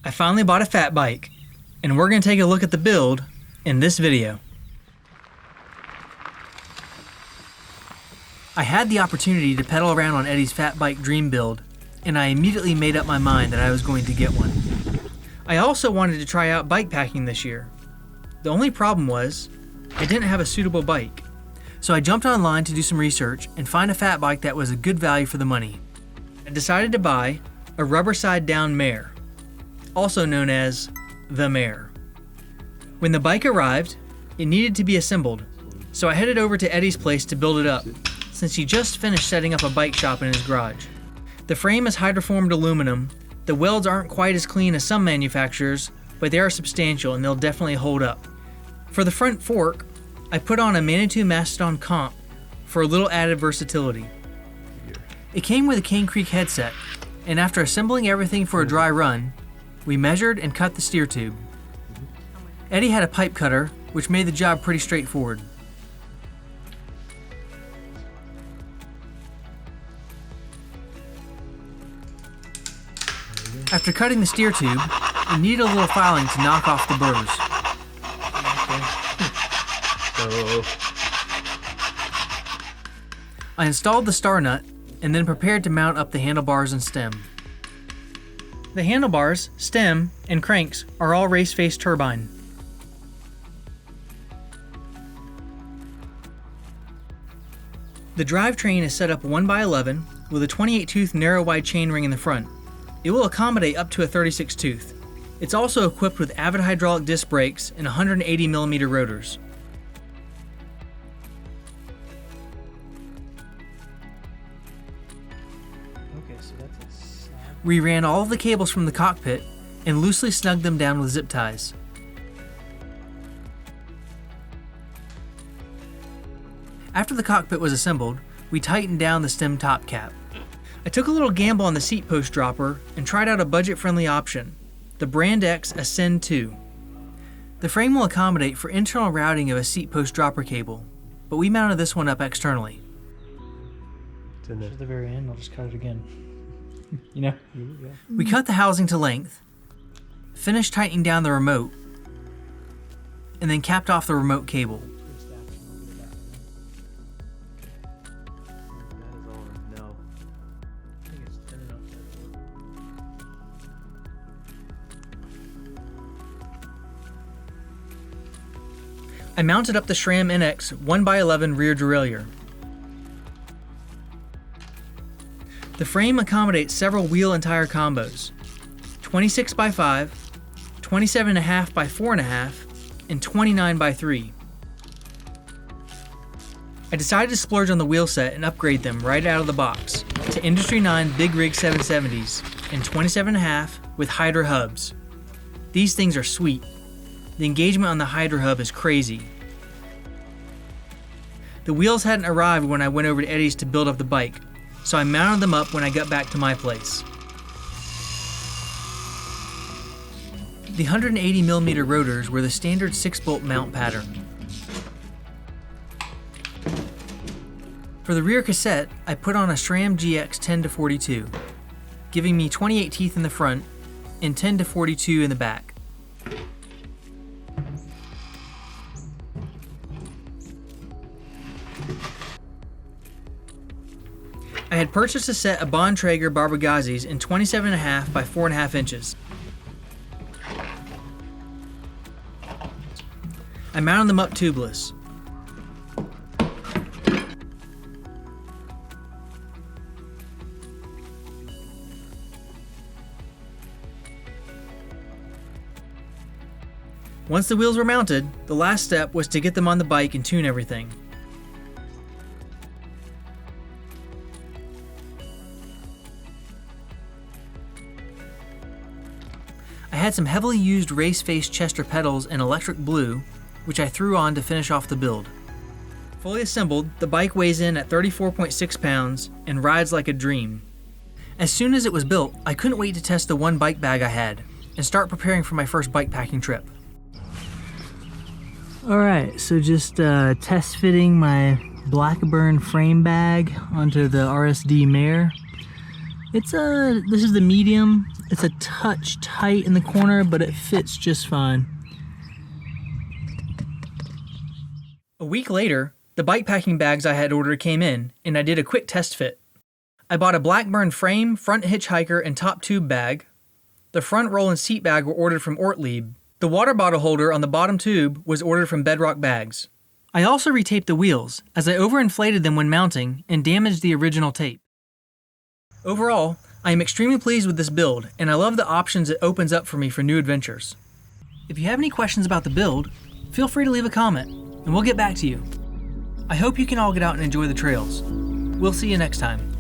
I finally bought a fat bike, and we're going to take a look at the build in this video. I had the opportunity to pedal around on Eddie's fat bike dream build, and I immediately made up my mind that I was going to get one. I also wanted to try out bikepacking this year. The only problem was, I didn't have a suitable bike. So I jumped online to do some research and find a fat bike that was a good value for the money. I decided to buy a rubber side down Mayor, also known as the Mayor. When the bike arrived, it needed to be assembled, so I headed over to Eddie's place to build it up, since he just finished setting up a bike shop in his garage. The frame is hydroformed aluminum. The welds aren't quite as clean as some manufacturers, but they are substantial and they'll definitely hold up. For the front fork, I put on a Manitou Mastodon comp for a little added versatility. It came with a Cane Creek headset, and after assembling everything for a dry run, we measured and cut the steer tube. Eddie had a pipe cutter, which made the job pretty straightforward. After cutting the steer tube, we needed a little filing to knock off the burrs. I installed the star nut and then prepared to mount up the handlebars and stem. The handlebars, stem, and cranks are all race-face turbine. The drivetrain is set up 1x11 with a 28-tooth narrow-wide chainring in the front. It will accommodate up to a 36-tooth. It's also equipped with Avid hydraulic disc brakes and 180mm rotors. We ran all of the cables from the cockpit and loosely snugged them down with zip ties. After the cockpit was assembled, we tightened down the stem top cap. I took a little gamble on the seat post dropper and tried out a budget-friendly option, the Brand X Ascend 2. The frame will accommodate for internal routing of a seat post dropper cable, but we mounted this one up externally. To the very end, I'll just cut it again. You know? Yeah. We cut the housing to length, finished tightening down the remote, and then capped off the remote cable. I mounted up the SRAM NX 1x11 rear derailleur. The frame accommodates several wheel and tire combos, 26x5, 27.5x4.5, and 29x3. I decided to splurge on the wheel set and upgrade them right out of the box to Industry 9 Big Rig 770s and 27.5 with Hydra hubs. These things are sweet. The engagement on the Hydra hub is crazy. The wheels hadn't arrived when I went over to Eddie's to build up the bike, so I mounted them up when I got back to my place. The 180mm rotors were the standard 6-bolt mount pattern. For the rear cassette, I put on a SRAM GX 10-42, giving me 28 teeth in the front and 10-42 in the back. I had purchased a set of Bontrager Barbegazis in 27.5 by 4.5 inches. I mounted them up tubeless. Once the wheels were mounted, the last step was to get them on the bike and tune everything. I had some heavily used race-face Chester pedals in electric blue, which I threw on to finish off the build. Fully assembled, the bike weighs in at 34.6 pounds and rides like a dream. As soon as it was built, I couldn't wait to test the one bike bag I had and start preparing for my first bikepacking trip. Alright, so just test fitting my Blackburn frame bag onto the RSD Mayor. This is the medium. It's a touch tight in the corner, but it fits just fine. A week later, the bikepacking bags I had ordered came in, and I did a quick test fit. I bought a Blackburn frame, front hitchhiker, and top tube bag. The front roll and seat bag were ordered from Ortlieb. The water bottle holder on the bottom tube was ordered from Bedrock Bags. I also retaped the wheels, as I overinflated them when mounting and damaged the original tape. Overall, I am extremely pleased with this build, and I love the options it opens up for me for new adventures. If you have any questions about the build, feel free to leave a comment, and we'll get back to you. I hope you can all get out and enjoy the trails. We'll see you next time.